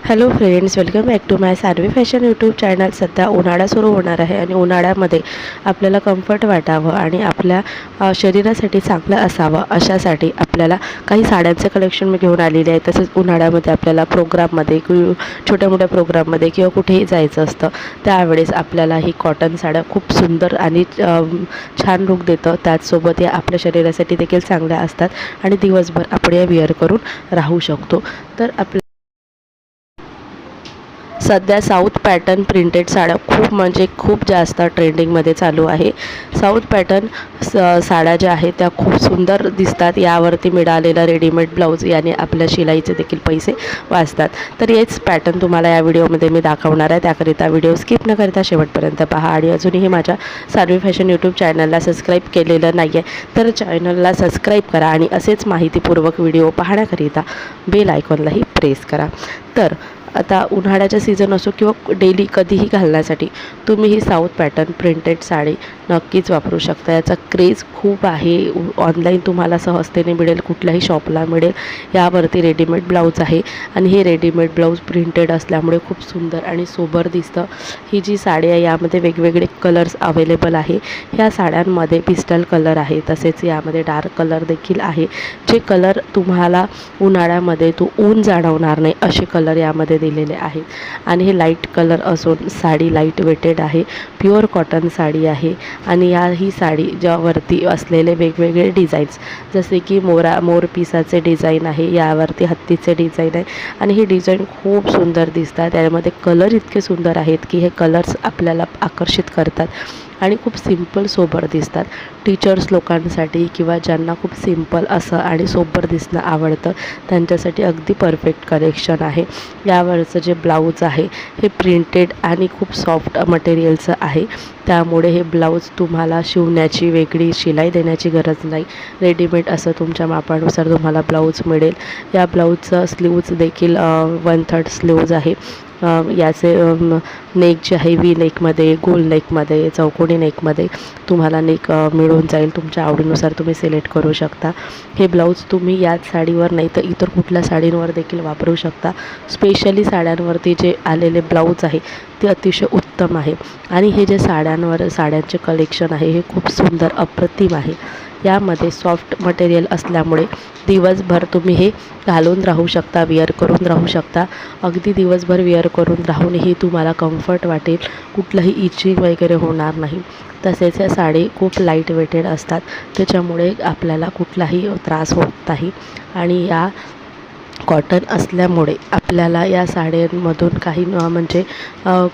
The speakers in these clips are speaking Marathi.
Hello friends, welcome back to my Saanvi fashion YouTube channel. सध्या उन्हाळा सुरू होणार आहे आणि उन्हाळ्यामध्ये आपल्याला कम्फर्ट वाटावं आणि आपल्या शरीरासाठी चांगलं असावं अशासाठी आपल्याला काही साड्यांचं कलेक्शन मी घेऊन आलेले आहे. तसंच उन्हाळ्यामध्ये आपल्याला प्रोग्राममध्ये छोट्या मोठ्या प्रोग्राममध्ये किंवा कुठेही जायचं असतं त्यावेळेस आपल्याला ही कॉटन साड्या खूप सुंदर आणि छान लूक देतं. त्याचसोबत या आपल्या शरीरासाठी देखील चांगल्या असतात आणि दिवसभर आपण या वेअर करून राहू शकतो. तर आपल्या सध्या साऊथ पॅटर्न प्रिंटेड साड्या खूप जास्त ट्रेंडिंगमध्ये चालू आहे. साऊथ पॅटर्न साड्या ज्या आहेत त्या खूप सुंदर दिसतात. यावरती मिळालेला रेडीमेड ब्लाऊज याने आपल्या शिलाईचे देखील पैसे वाचतात. तर हेच पॅटर्न तुम्हाला या व्हिडिओमध्ये मी दाखवणार आहे. त्याकरिता व्हिडिओ स्किप न करता शेवटपर्यंत पहा आणि अजूनही माझ्या सानवी फॅशन यूट्यूब चॅनलला सबस्क्राईब केलेलं नाही आहे तर चॅनलला सबस्क्राईब करा आणि असेच माहितीपूर्वक व्हिडिओ पाहण्याकरिता बेल आयकॉनलाही प्रेस करा. तर आता उन्हाळ्याचा सीझन असो किंवा डेली कधीही घालण्यासाठी तुम्ही ही साऊथ पॅटर्न प्रिंटेड साडी नक्कीच वापरू शकता. याचा क्रेज खूप आहे. ऑनलाईन तुम्हाला सहजतेने मिळेल, कुठल्याही शॉपला मिळेल. यावरती रेडीमेड ब्लाऊज आहे आणि हे रेडीमेड ब्लाऊज प्रिंटेड असल्यामुळे खूप सुंदर आणि सोबर दिसतं. ही जी साडी आहे यामध्ये वेगवेगळे कलर्स अवेलेबल आहे. ह्या साड्यांमध्ये पिस्टल कलर आहे, तसेच यामध्ये डार्क कलर देखील आहे. जे कलर तुम्हाला उन्हाळ्यामध्ये ऊन जाणवणार नाही असे कलर यामध्ये दिलेले आहेत. आणि हे लाईट कलर असून साडी लाईट वेटेड आहे, प्युअर कॉटन साडी आहे. आणि ही साडी ज्यावरती असलेले वेगवेगळे डिझाईन्स जसे की मोर पिसाचे डिझाईन आहे, यावरती हत्तीचे डिझाईन आहे आणि हे डिझाईन खूप सुंदर दिसतात. त्यामध्ये कलर इतके सुंदर आहेत की हे कलर्स आपल्याला आकर्षित करतात आणि खूप सिंपल सोबर दिसतात. टीचर्स लोकांसाठी किंवा ज्यांना खूप सिंपल असं आणि सोबर दिसणं आवडतं त्यांच्यासाठी अगदी परफेक्ट कलेक्शन आहे. यावरचं जे ब्लाऊज आहे हे प्रिंटेड आणि खूप सॉफ्ट मटेरियलचं आहे. त्यामुळे हे ब्लाऊज तुम्हाला शिवण्याची वेगळी शिलाई देण्याची गरज नाही. रेडीमेड असं तुमच्या मापानुसार तुम्हाला ब्लाऊज मिळेल. या ब्लाऊजचं स्लीव्ज देखील 1/3 स्लीव्ज आहे. याचे नेक जे आहे व्ही नेकमध्ये, गोल नेकमध्ये, चौकोनी नेकमध्ये तुम्हाला नेक मिळून जाईल. तुमच्या आवडीनुसार तुम्ही सिलेक्ट करू शकता. हे ब्लाऊज तुम्ही याच साडीवर नाही तर इतर कुठल्या साडींवर देखील वापरू शकता. स्पेशली साड्यांवरती जे आलेले ब्लाऊज आहे ते अतिशय उत्तम आहे आणि हे जे साड्यांचे कलेक्शन आहे हे खूप सुंदर अप्रतिम आहे. यामध्ये सॉफ्ट मटेरियल असल्यामुळे दिवसभर तुम्ही हे घालून राहू शकता, वेअर करून राहू शकता. अगदी दिवसभर वेअर करून राहूनही तुम्हाला कम्फर्ट वाटेल, कुठलंही इचिंग वगैरे होणार नाही. तसेच या साडी खूप लाईट वेटेड असतात, त्याच्यामुळे आपल्याला कुठलाही त्रास होत नाही. आणि या कॉटन असल्यामुळे आपल्याला या साड्यांमधून काही म्हणजे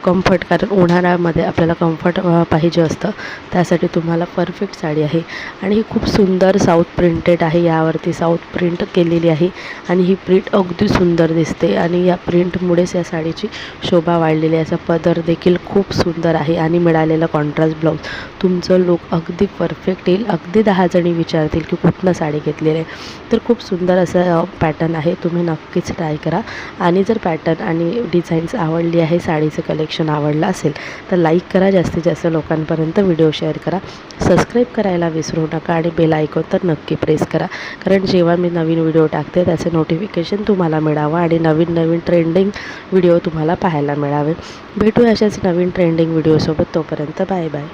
कम्फर्ट, कारण उन्हाळ्यामध्ये आपल्याला कम्फर्ट पाहिजे असतं, त्यासाठी तुम्हाला परफेक्ट साडी आहे. आणि ही खूप सुंदर साऊथ प्रिंटेड आहे. यावरती साऊथ प्रिंट केलेली आहे आणि ही प्रिंट अगदी सुंदर दिसते आणि या प्रिंटमुळेच या साडीची शोभा वाढलेली आहे. याचा पदर देखील खूप सुंदर आहे आणि मिळालेला कॉन्ट्रास्ट ब्लाऊज तुमचं लूक अगदी परफेक्ट येईल. अगदी 10 जणी विचारतील की कुठनं साडी घेतलेली आहे. तर खूप सुंदर असं पॅटर्न आहे, तुम्ही नक्कीच ट्राय करा. आणि जर पॅटर्न आणि डिझाईन्स आवडली आहे, साडीचं कलेक्शन आवडलं असेल तर लाईक करा, जास्तीत जास्त लोकांपर्यंत व्हिडिओ शेअर करा, सबस्क्राईब करायला विसरू नका आणि बेल आयकॉन तर नक्की प्रेस करा, कारण जेव्हा मी नवीन व्हिडिओ टाकते त्याचे नोटिफिकेशन तुम्हाला मिळावं आणि नवीन ट्रेंडिंग व्हिडिओ तुम्हाला पाहायला मिळावे. भेटूया अशाच नवीन ट्रेंडिंग व्हिडिओसोबत. तोपर्यंत बाय बाय.